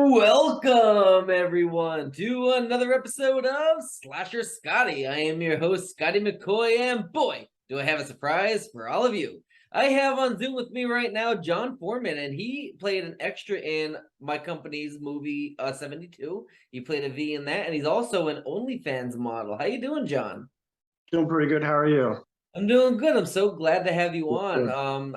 Welcome everyone to another episode of Slasher Scotty. I am your host, Scotty McCoy, and boy, do I have a surprise for all of you. I have on Zoom with me right now John Forman, and he played an extra in my company's movie 72. He played a V in that, and he's also an OnlyFans model. How you doing, John? Doing pretty good. How are you? I'm doing good. I'm so glad to have you on. Good.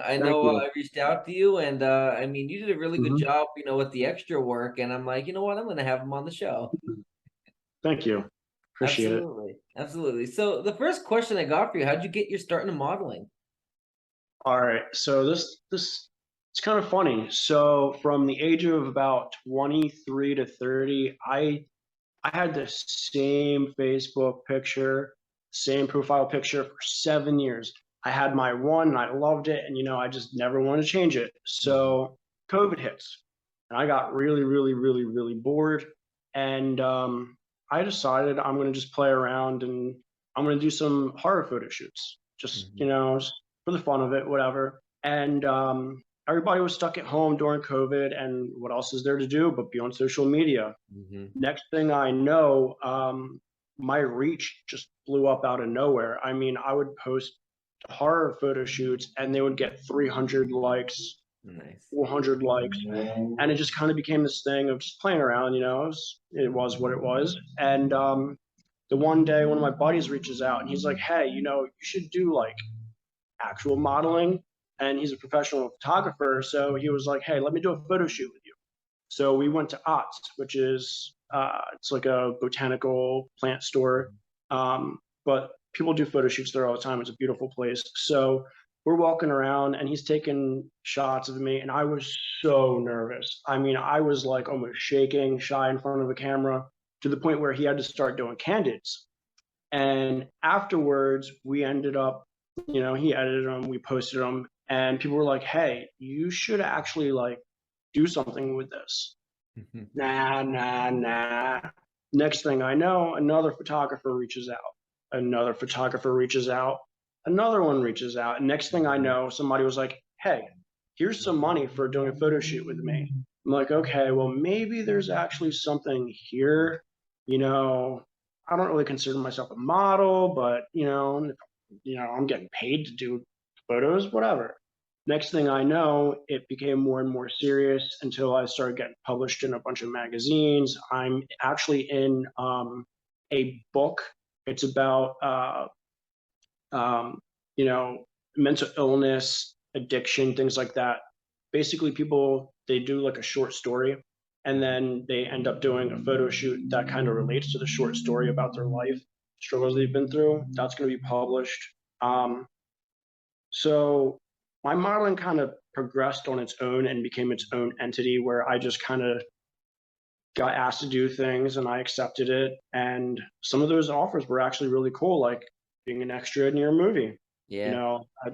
I Thank know you. I reached out to you, and I mean, you did a really good hmm job, with the extra work. And I'm like, you know what? I'm going to have him on the show. Thank you. Appreciate it. Absolutely, absolutely. So the first question I got for you: how'd you get your start in modeling? All right. So this it's kind of funny. So from the age of about 23 to 30, I had the same Facebook picture, same profile picture for 7 years. I had my one and I loved it, and I just never wanted to change it. Mhm. So COVID hits, and I got really, really, really, really bored, and I decided I'm going to just play around and I'm going to do some horror photo shoots, just Mhm. for the fun of it, whatever. And everybody was stuck at home during COVID, and what else is there to do but be on social media? Mhm. Next thing I know, my reach just blew up out of nowhere. I mean, I would post horror photo shoots and they would get 300 likes, Nice. 400 likes. And it just kind of became this thing of just playing around, it was what it was. And the one day, one of my buddies reaches out and he's like, hey, you should do like actual modeling. And he's a professional photographer. So he was like, hey, let me do a photo shoot with you. So we went to Ots, which is it's like a botanical plant store, but people do photo shoots there all the time. It's a beautiful place. So we're walking around, and he's taking shots of me, and I was so nervous. I mean, I was like almost shaking, shy in front of a camera, to the point where he had to start doing candids. And afterwards, we ended up, he edited them, we posted them, and people were like, "Hey, you should actually like do something with this." Nah, nah, nah. Next thing I know, another photographer reaches out. Another photographer reaches out. Another one reaches out. And next thing I know, somebody was like, hey, here's some money for doing a photo shoot with me. I'm like, okay, well, maybe there's actually something here. You know, I don't really consider myself a model, but I'm getting paid to do photos, whatever. Next thing I know, it became more and more serious until I started getting published in a bunch of magazines. I'm actually in a book. It's about um, you know mental illness, addiction, things like that. Basically, people they do like a short story, and then they end up doing a photo shoot that kind of relates to the short story about their life struggles they've been through. That's going to be published. Um, so my modeling kind of progressed on its own and became its own entity where I just kind of got asked to do things and I accepted it. And some of those offers were actually really cool, like being an extra in your movie. You Yeah. know, I,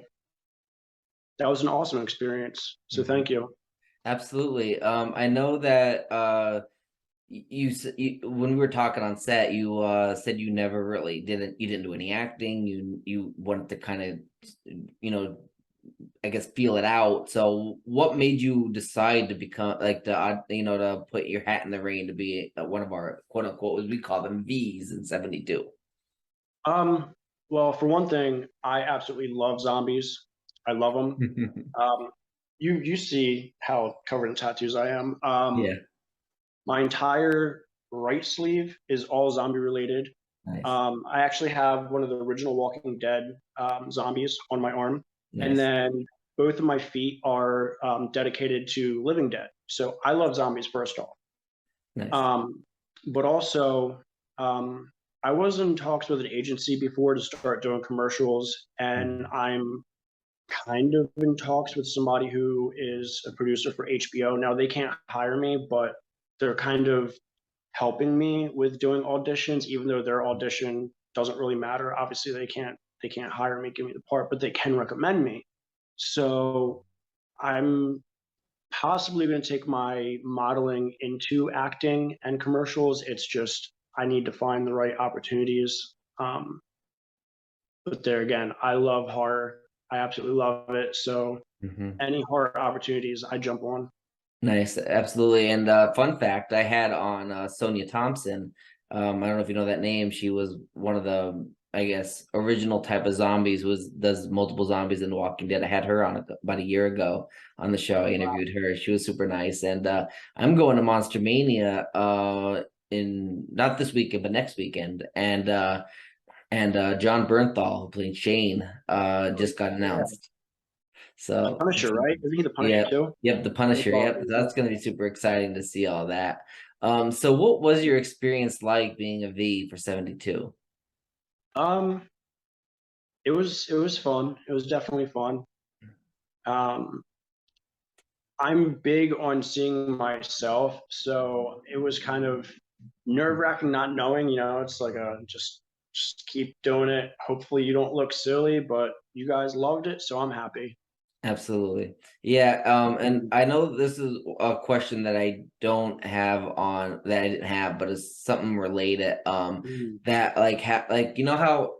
that was an awesome experience. So Mhm. thank you. Absolutely. I know that when we were talking on set, you said you never really didn't do any acting. You wanted to kind of, you know, I guess feel it out. So what made you decide to become like to put your hat in the ring to be one of our quote unquote, as we call them, V's in 72? Um, well, for one thing, I absolutely love zombies. I love them. Um, you see how covered in tattoos I am. Yeah, My entire right sleeve is all zombie related. nice, I actually have one of the original Walking Dead zombies on my arm, and nice, then both of my feet are dedicated to Living Dead. So I love zombies first off, nice. um, but also um, I was in talks with an agency before to start doing commercials, and Mhm. I'm kind of in talks with somebody who is a producer for HBO. Now they can't hire me, but they're kind of helping me with doing auditions, even though their audition doesn't really matter. Obviously, they can't hire me, give me the part, but they can recommend me. So I'm possibly going to take my modeling into acting and commercials. It's just I need to find the right opportunities. But there again, I love horror. I absolutely love it. So Mhm. any horror opportunities, I jump on. Nice, absolutely. And fun fact, I had on Sonia Thompson. I don't know if you know that name. She was one of the, I guess, original type of zombies. Was does multiple zombies in The Walking Dead. I had her on about a year ago on the show. I interviewed her. She was super nice. And I'm going to Monster Mania in not this weekend but next weekend. And John Bernthal, who played Shane, just got Yeah, announced. So Punisher, right? Isn't he the Punisher yeah, too? yep, the That's Punisher. Yep, awesome. that's going to be super exciting to see all that. So what was your experience like being a V for 72? Um, it was fun. It was definitely fun. Um, I'm big on seeing myself, so it was kind of nerve-wracking not knowing, it's like a just keep doing it. Hopefully you don't look silly, but you guys loved it, so I'm happy. Absolutely. Yeah, and Mhm. I know this is a question that I don't have on that I didn't have, but it's something related. Mhm. That like you know how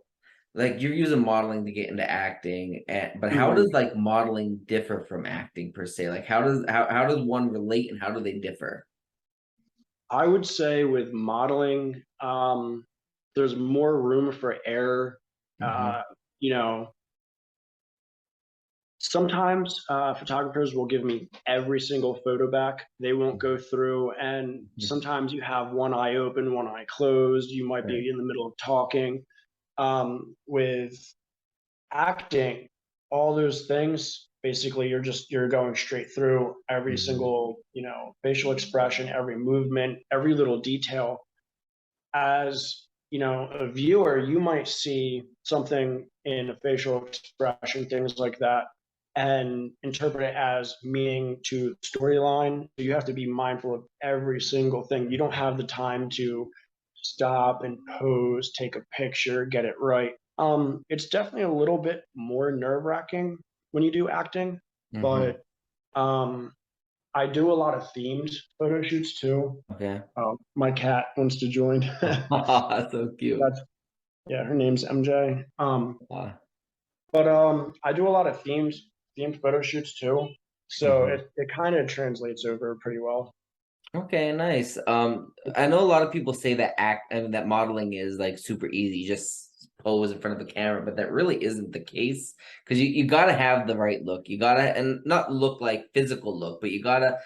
like you're using modeling to get into acting, but how does Mhm. like modeling differ from acting per se? Like how does one relate and how do they differ? I would say with modeling, there's more room for error. Hmm. Uh, you know, Sometimes photographers will give me every single photo back. They won't go through, and sometimes you have one eye open, one eye closed. You might Right. be in the middle of talking. With acting, all those things, basically, you're going straight through every Mhm. single, facial expression, every movement, every little detail. As a viewer, you might see something in a facial expression, things like that, and interpret it as meaning to the storyline. You have to be mindful of every single thing. You don't have the time to stop and pose, take a picture, get it right. It's definitely a little bit more nerve wracking when you do acting, Hmm. but um, I do a lot of themed photo shoots too. Okay. My cat wants to join. That's so cute. That's Yeah, her name's MJ. Uh, But I do a lot of themed photo shoots too, so mhm. it kind of translates over pretty well. Okay, nice. I know a lot of people say that I mean that modeling is like super easy, just pose in front of a camera, but that really isn't the case because you gotta have the right look. You gotta and not look like physical look, but you gotta,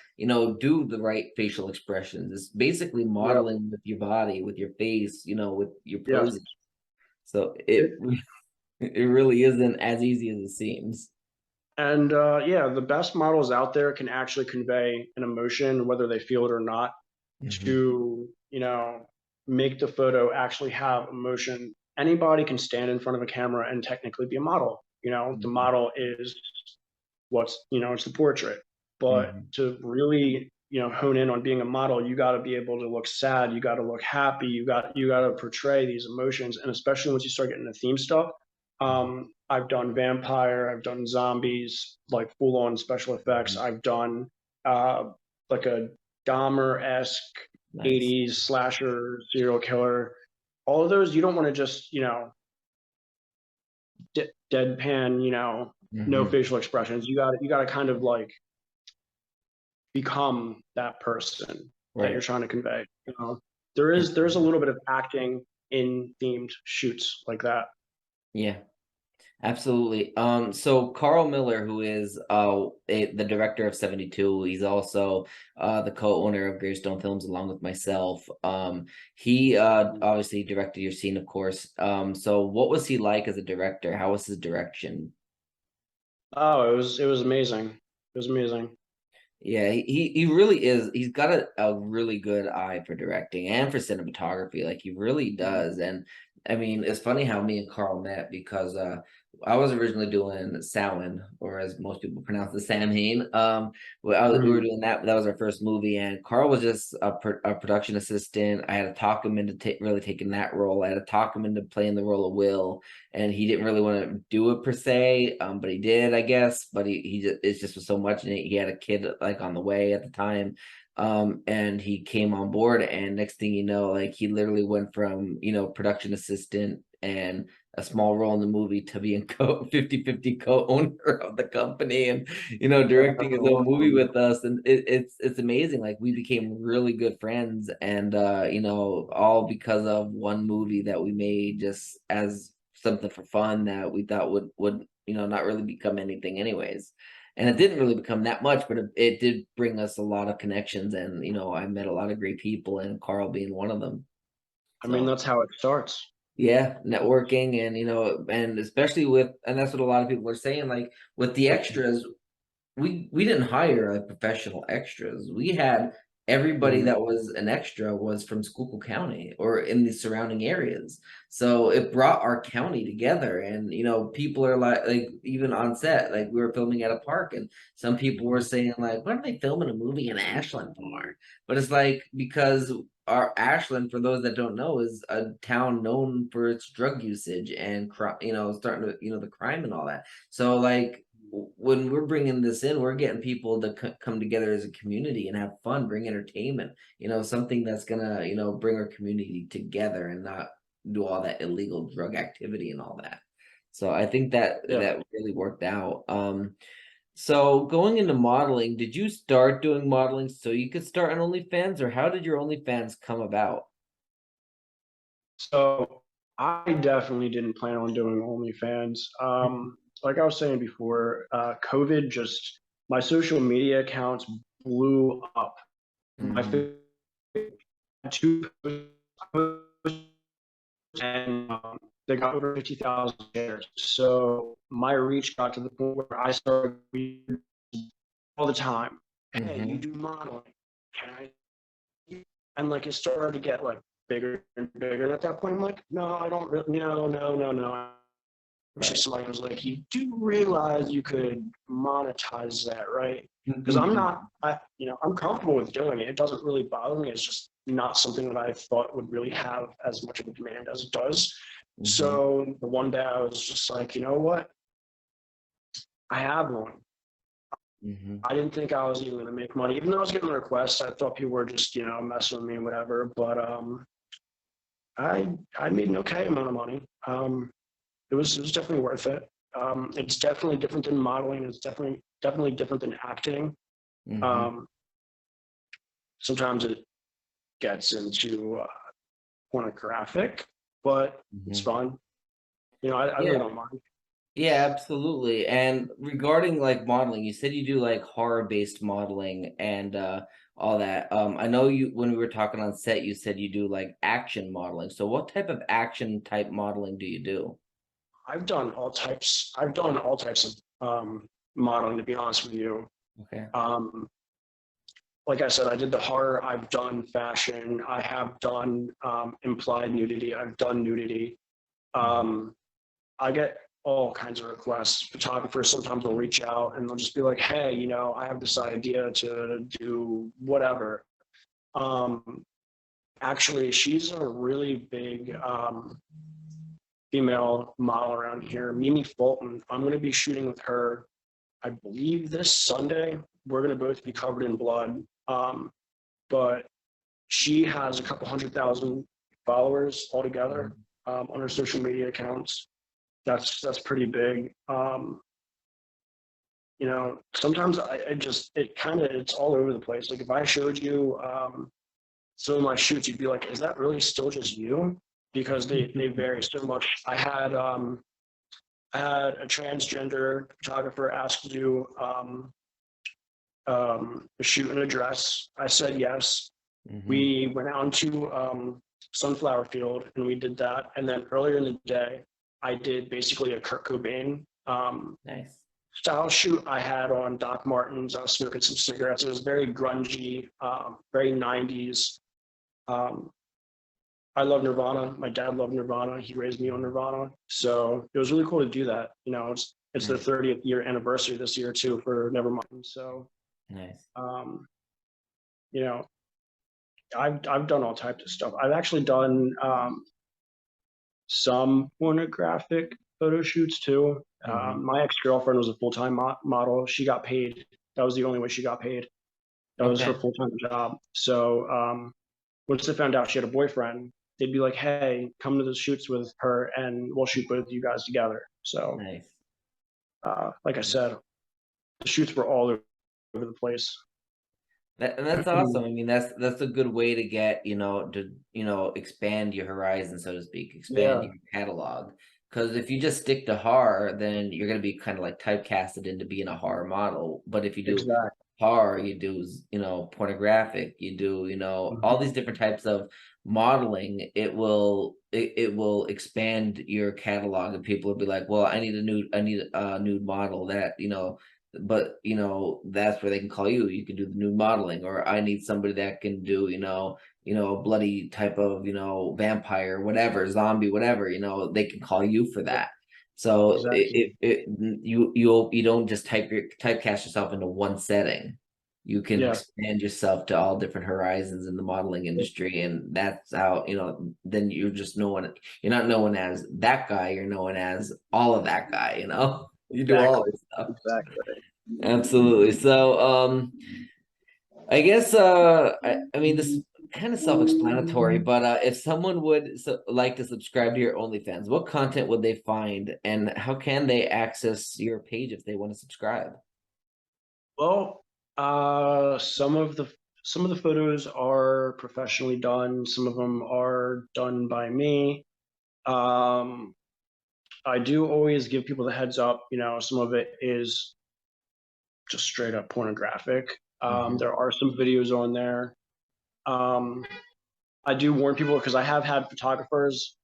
do the right facial expressions. It's basically Yep. modeling with your body, with your face, with your Yes. posing. So It, it really isn't as easy as it seems. and yeah, the best models out there can actually convey an emotion, whether they feel it or not, Hmm. to make the photo actually have emotion. Anybody can stand in front of a camera and technically be a model. The model is it's the portrait. But Hmm. to really hone in on being a model, you got to be able to look sad, you got to look happy, you got to portray these emotions. And especially once you start getting the theme stuff, I've done vampire, I've done zombies, like full on special effects. Hmm. I've done uh like a Dahmer-esque Nice. 80s slasher serial killer. All of those, you don't want to just deadpan, no Hmm. facial expressions. You got to kind of like become that person that you're Right. trying to convey. There's a little bit of acting in themed shoots like that. Yeah. Absolutely. So Carl Miller, who is the director of 72, he's also the co-owner of Greystone Films along with myself. He obviously directed your scene, of course. So what was he like as a director? How was his direction? Oh, it was amazing. It was amazing. Yeah, he really is. He's got a really good eye for directing and for cinematography. Like he really does. And I mean, it's funny how me and Carl met because I was originally doing Samhain, or as most people pronounce it, Samhain. We were Mhm. doing that. That was our first movie, and Carl was just a production assistant. I had to talk him into really taking that role. I had to talk him into playing the role of Will, and he didn't really want to do it per se, but he did, I guess. But he just it's just was so much, and he had a kid like on the way at the time, and he came on board, and next thing you know, like he literally went from production assistant and a small role in the movie to being 50-50 co-owner of the company and, you know, directing his own movie with us. And it's amazing. Like we became really good friends and, you know, all because of one movie that we made just as something for fun that we thought would, you know, not really become anything anyways. And it didn't really become that much, but it did bring us a lot of connections. And, you know, I met a lot of great people and Carl being one of them. I mean, So. that's how it starts. Yeah, networking and, you know, and especially with, and that's what a lot of people are saying, like with the extras, we didn't hire like professional extras. We had everybody Mhm. that was an extra was from Schuylkill County or in the surrounding areas. So it brought our county together. And you know, people are like even on set, like we were filming at a park, and some people were saying like, "Why are they filming a movie in Ashland for?" But it's like because our Ashland, for those that don't know, is a town known for its drug usage and you know, starting to, you know, the crime and all that. So like when we're bringing this in, we're getting people to come together as a community and have fun, bring entertainment, you know, something that's gonna, you know, bring our community together and not do all that illegal drug activity and all that. So I think that Yeah. that really worked out. So going into modeling, did you start doing modeling so you could start on OnlyFans, or how did your OnlyFans come about? So I definitely didn't plan on doing OnlyFans. Like I was saying before, COVID just my social media accounts blew up. My Mm-hmm. two posts and they got over 50,000 shares. So my reach got to the point where I started all the time. Hey, you Mm-hmm. do modeling? Can I and like it started to get like bigger and bigger. And at that point, I'm like, no, I don't really, no. Actually, Right. somebody was like, you do realize you could monetize that, right? Because I'm Mm-hmm. not, I'm comfortable with doing it. It doesn't really bother me. It's just not something that I thought would really have as much of a demand as it does. Mm-hmm. So the one day I was just like, you know what? I have one. Mm-hmm. I didn't think I was even going to make money, even though I was getting the requests. I thought people were just, messing with me and whatever. But I made an okay amount of money. It was definitely worth it. It's definitely different than modeling. It's definitely different than acting. Mm-hmm. Um, Sometimes it gets into pornographic, but it's Mm-hmm. fun. I really Yeah. don't mind. Yeah, absolutely. And regarding like modeling, you said you do like horror-based modeling and all that. I know you when we were talking on set, you said you do like action modeling. So what type of action type modeling do you do? I've done all types. I've done all types of modeling. To be honest with you, Okay. um, like I said, I did the horror. I've done fashion. I have done implied nudity. I've done nudity. Mhm. Um, I get all kinds of requests. Photographers sometimes will reach out and they'll just be like, "Hey, I have this idea to do whatever." Um, Actually, she's a really big female model around here, Mimi Fulton. I'm going to be shooting with her, I believe, this Sunday. We're going to both be covered in blood, but she has a couple 100,000 followers altogether Mhm. on her social media accounts. That's pretty big. Sometimes I just it's all over the place. Like if I showed you some of my shoots, you'd be like, is that really still just you? Because they vary so much. I had a transgender photographer ask to do a shoot in a dress. I said yes. Mhm. We went out into Sunflower Field and we did that. And then earlier in the day, I did basically a Kurt Cobain Nice. style shoot. I had on Doc Martens. I was smoking some cigarettes. It was very grungy, very 90s. Um, I love Nirvana. My dad loved Nirvana. He raised me on Nirvana. So it was really cool to do that. It's the Nice. 30th year anniversary this year too for Nevermind. So Nice. um, you know, I've done all types of stuff. I've actually done some pornographic photo shoots too. Mhm. My ex girlfriend was a full time model. She got paid. That was the only way she got paid. That was her Okay. full time job. So once I found out she had a boyfriend, they'd be like, hey, come to the shoots with her and we'll shoot both of you guys together. So, Nice. like I said, the shoots were all over the place. And that's awesome. I mean, that's a good way to get, to expand your horizon, so to speak, expand Yeah, your catalog. Because if you just stick to horror, then you're gonna be kind of like typecasted into being a horror model. But if you do exactly. horror, you do, pornographic, you do, all these different types of modeling, it will expand your catalog, and people will be like, well, I need a nude model that, but that's where they can call you. You can do the nude modeling, or I need somebody that can do, a bloody type of, vampire, whatever, zombie, whatever, they can call you for that. So Exactly. you don't just typecast yourself into one setting. You can Yeah, expand yourself to all different horizons in the modeling industry, and that's how, then you're not known as that guy, you're known as all of that guy, you do all exactly. of this stuff. Exactly. Absolutely. So I guess I mean, this is kind of self-explanatory, but if someone would like to subscribe to your OnlyFans, what content would they find, and how can they access your page if they want to subscribe? Well, some of the photos are professionally done. Some of them are done by me. Um, I do always give people the heads up. Some of it is just straight up pornographic. Mhm. There are some videos on there. Um, I do warn people because I have had photographers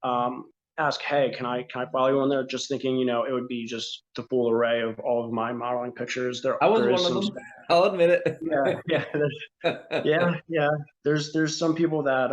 um, ask, "Hey, can I follow you on there?" Just thinking, it would be just the full array of all of my modeling pictures. There I was there one is of some. them. I'll admit Yeah, yeah, it. yeah, yeah. There's some people that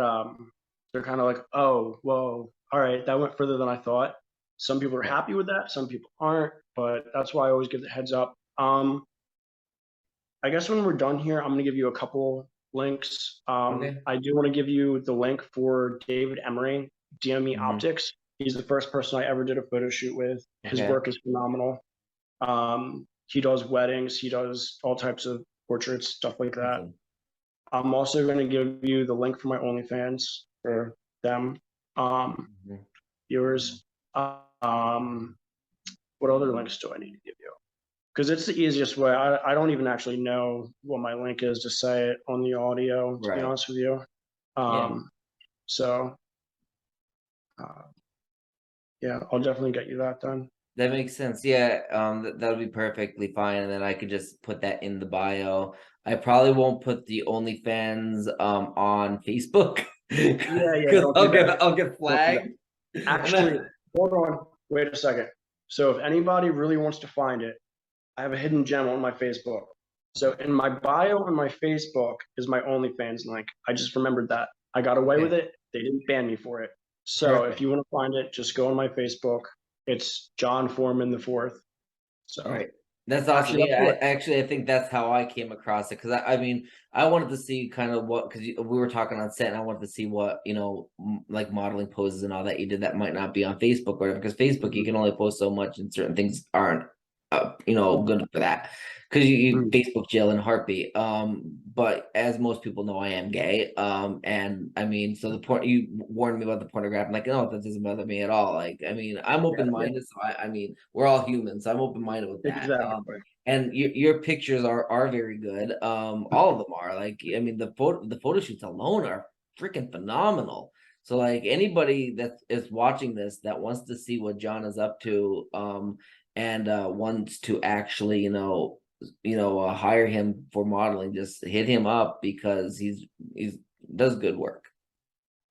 they're kind of like, oh, whoa, all right, that went further than I thought. Some people are Right. happy with that, some people aren't, but that's why I always give the heads up. I guess when we're done here, I'm gonna give you a couple links. Okay. I do want to give you the link for David Emery, DME Mhm. Optics. He's the first person I ever did a photo shoot with. His Okay. work is phenomenal. He does weddings, he does all types of portraits, stuff like that. Awesome. I'm also going to give you the link for my OnlyFans for them, Mhm. viewers. What other links do I need to give you? Because it's the easiest way. I don't even actually know what my link is to say it on the audio, to be Right. honest with you. Yeah. Um, so, uh, yeah, I'll definitely get you that done. That makes sense. Yeah, that'll be perfectly fine, and then I could just put that in the bio. I probably won't put the OnlyFans on Facebook Yeah, yeah, because don't do I'll that. get Don't do that. flagged. And Actually, hold on. Wait a second. So if anybody really wants to find it, I have a hidden gem on my Facebook. So okay, in my bio on my Facebook is my OnlyFans link. I just remembered that. I got away with okay, it. They didn't ban me for it. So if perfect. you want to find it, just go on my Facebook. It's John Forman the fourth. All So right. That's awesome. actually, let's Yeah, do it. I think that's how I came across it because I mean, I wanted to see kind of what, because we were talking on set, and I wanted to see what, like modeling poses and all that you did that might not be on Facebook or whatever. Because Facebook, you Mhm. can only post so much, and certain things aren't, Yeah. good for that. Because you Mhm. Facebook jail in a heartbeat. But as most people know, I am gay. And I mean, so the point you warned me about the pornography. I'm like, no, that doesn't bother me at all. Like, I mean, I'm Yeah, open yeah, minded, so I mean, we're all humans. So I'm open minded with that. exactly. And your pictures are very good. All of them are. Like, I mean, the photo shoots alone are freaking phenomenal. So like anybody that is watching this that wants to see what John is up to, and wants to actually, hire him for modeling, just hit him up because he's does good work.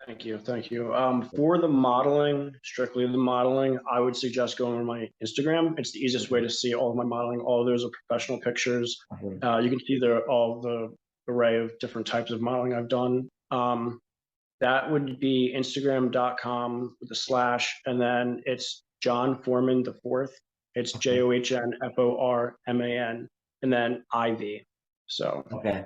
Thank you. Thank you. For the modeling, strictly the modeling, I would suggest going on my Instagram. It's the easiest way Okay. to see all of my modeling. All of those are professional pictures. Awesome. You can see all the array of different types of modeling I've done. That would be Instagram.com with a slash, and then it's John Forman the fourth. It's Okay. JOHNFORMAN, and then IV. So Okay.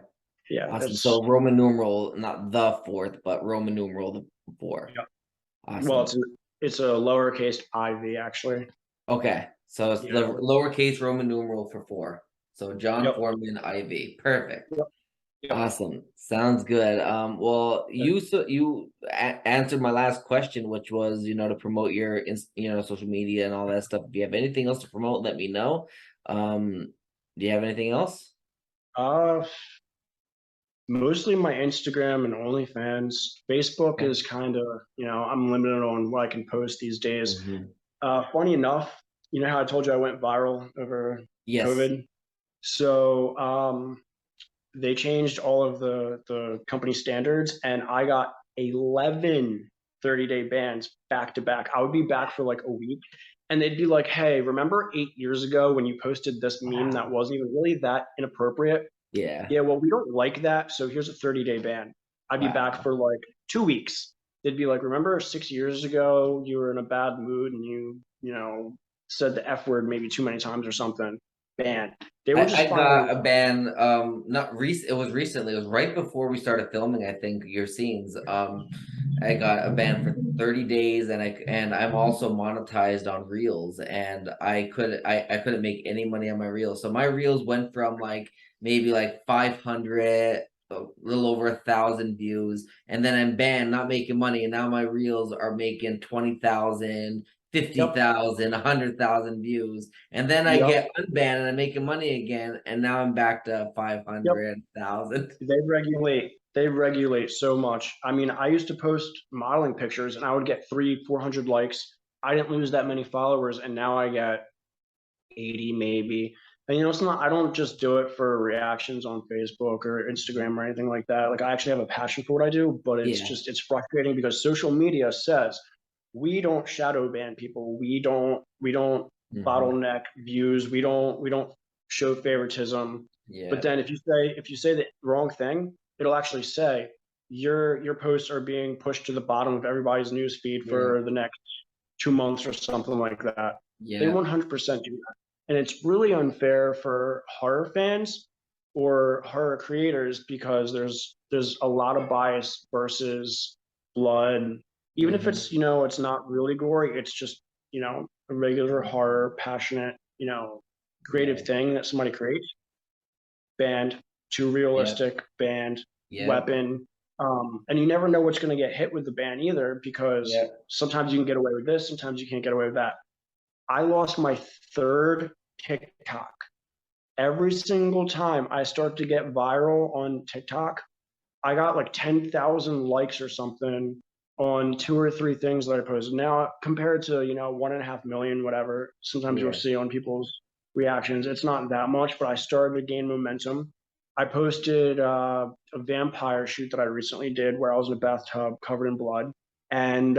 yeah, Awesome. it's So Roman numeral, not the fourth, but Roman numeral the four. yeah. Well, Awesome. it's a lowercase IV actually. Okay. So it's the Yeah. lowercase Roman numeral for four. So John Yep. Foreman IV. Perfect. Yep. Yep. Awesome. Sounds good. Well, answered my last question, which was, to promote your, social media and all that stuff. If you have anything else to promote, let me know. Do you have anything else? Uh, Mostly my Instagram and OnlyFans. Facebook Okay. is kind of, I'm limited on what I can post these days. Hmm. Funny enough, you know how I told you I went viral over Yes. COVID? So they changed all of the company standards, and I got 11 30-day bans back to back. I would be back for like a week, and they'd be like, "Hey, remember 8 years ago when you posted this meme that Wow. wasn't even really that inappropriate? Yeah. Yeah, well, we don't like that, so here's a 30-day ban." I'd be back Wow. for like 2 weeks. They'd be like, "Remember 6 years ago you were in a bad mood and said the F word maybe too many times or something." Banned. They were I just finally got a ban, not recent, it was recently, it was right before we started filming, I think, your scenes. I got a ban for 30 days, and I'm also monetized on Reels, and I couldn't make any money on my Reels. So my Reels went from like maybe like 500, a little over 1,000 views, and then I'm banned, not making money, and now my Reels are making 20,000, fifty yep, thousand, 100,000 views, and then I yep, get unbanned and I'm making money again, and now I'm back to yep. 500,000. They regulate so much. I mean, I used to post modeling pictures and I would get 300, 400 likes. I didn't lose that many followers, and now I get 80 maybe. And it's not, I don't just do it for reactions on Facebook or Instagram or anything like that. Like, I actually have a passion for what I do, but Yeah. it's frustrating because social media says we don't shadow ban people. We don't Hmm. bottleneck views. We don't show favoritism. But Yeah. then if you say the wrong thing, it'll actually say your posts are being pushed to the bottom of everybody's news feed Yeah. for the next 2 months or something like that. They Yeah. 100% do that. And it's really unfair for horror fans or horror creators because there's a lot of bias versus blood. Even if Hmm. it's not really gory, it's just, a regular horror, passionate, creative Yeah. thing that somebody creates. Banned, too Yeah. realistic, banned, Yeah. weapon. And you never know what's going to get hit with the ban either because Yeah. sometimes you can get away with this, sometimes you can't get away with that. I lost my third TikTok. Every single time I start to get viral on TikTok, I got like 10,000 likes or something on two or three things that I posted. Now, compared to, 1.5 million, whatever, sometimes you'll Yeah. see on people's reactions, it's not that much, but I started to gain momentum. I posted a vampire shoot that I recently did where I was in a bathtub covered in blood. And,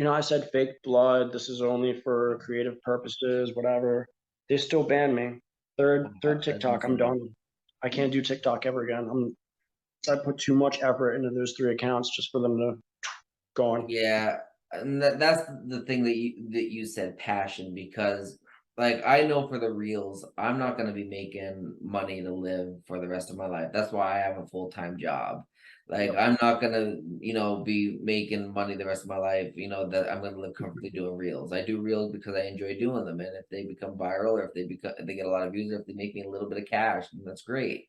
I said fake blood. This is only for creative purposes, whatever. They still banned me. Third That's TikTok, I'm insane. done. I can't do TikTok ever again. I put too much effort into those three accounts just for them to go on. Yeah, and that's the thing that you said, passion, because like I know for the reals, I'm not gonna be making money to live for the rest of my life. That's why I have a full-time job. Like Yep. I'm not gonna, be making money the rest of my life, that I'm gonna live comfortably doing reels. I do reels because I enjoy doing them, and if they become viral, or if they get a lot of views, or if they make me a little bit of cash, then that's great.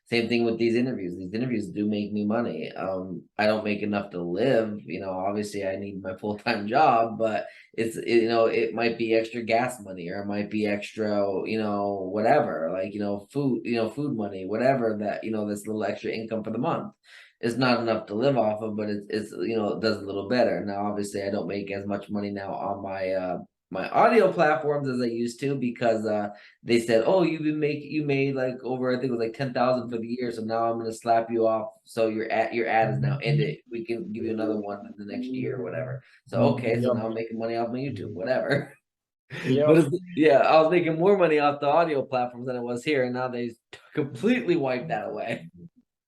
Same thing with these interviews. These interviews do make me money. I don't make enough to live. Obviously I need my full-time job, but it might be extra gas money, or it might be extra, whatever, like, food money, whatever, that, this little extra income for the month. It's not enough to live off of, but it does a little better. Now, obviously I don't make as much money now on my audio platforms as I used to, because they said, "Oh, you made like over, I think it was like 10,000 for the year. So now I'm gonna slap you off. So your ad is now ended. We can give you another one in the next year or whatever." So okay, so Yep. now I'm making money off my YouTube, whatever. But Yep. yeah, I was making more money off the audio platforms than I was here, and now they completely wiped that away.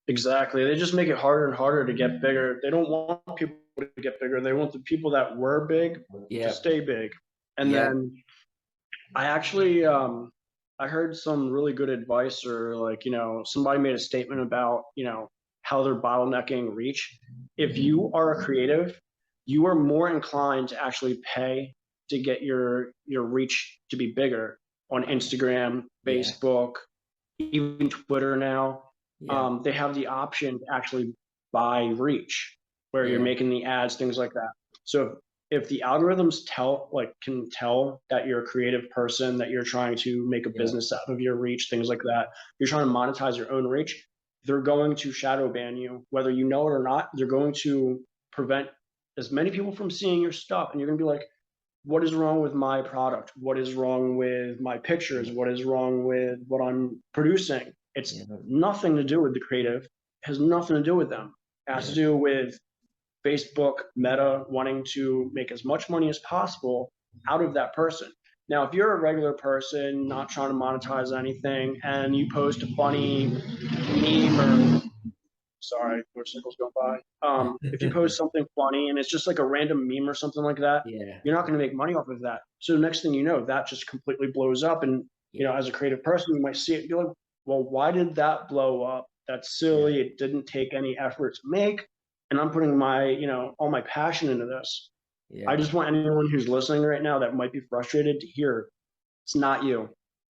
Exactly. They just make it harder and harder to get bigger. They don't want people to get bigger. They want the people that were big to Yep. stay big. And Yep. then I actually I heard some really good advice, or like, somebody made a statement about, how they're bottlenecking reach. If you are a creative, you are more inclined to actually pay to get your reach to be bigger on Instagram, Yeah. Facebook, even Twitter now. They have the option to actually buy reach, where you're making the ads, things like that. So if the algorithms can tell that you're a creative person, that you're trying to make a business out of your reach, things like that, you're trying to monetize your own reach, they're going to shadow ban you, whether you know it or not. They're going to prevent as many people from seeing your stuff, and you're going to be like, what is wrong with my product? What is wrong with my pictures? What is wrong with what I'm producing? It's nothing to do with the creative. It has nothing to do with them. It has to do with Facebook, Meta wanting to make as much money as possible out of that person. Now, if you're a regular person not trying to monetize anything, and you post a funny meme, or sorry, motorcycles going by. If you post something funny and it's just like a random meme or something like that, you're not going to make money off of that. So the next thing you know, that just completely blows up. And as a creative person, you might see it and be like, well, why did that blow up? That's silly. It didn't take any effort to make. And I'm putting my, all my passion into this. I just want anyone who's listening right now that might be frustrated to hear, it's not you.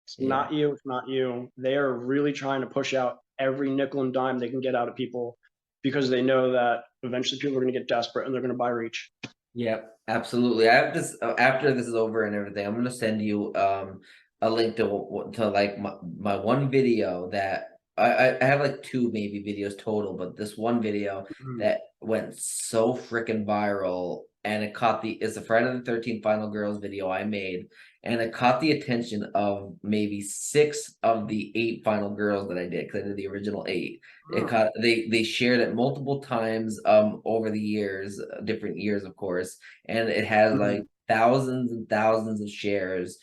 It's not you. It's not you. They are really trying to push out every nickel and dime they can get out of people, because they know that eventually people are going to get desperate and they're going to buy reach. Yep, absolutely. I have this after this is over and everything. I'm going to send you a link to like my one video that I have like two maybe videos total, but this one video that went so freaking viral, and it caught it's the Friday the 13th Final Girls video I made, and it caught the attention of maybe 6 of the 8 Final Girls that I did, because I did the original 8. It caught they shared it multiple times over the years, different years of course, and it has like thousands and thousands of shares,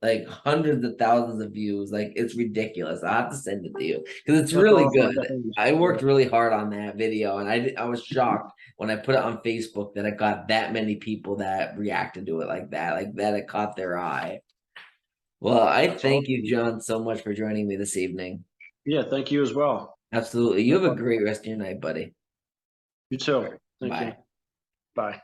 like hundreds of thousands of views. Like, it's ridiculous. I have to send it to you because it's really good. I worked really hard on that video, and I was shocked when I put it on Facebook that it got that many people that reacted to it like that it caught their eye. Well, I thank you, John, so much for joining me this evening. Yeah, thank you as well. Absolutely. You have a great rest of your night, buddy. You too. Thank you. Bye.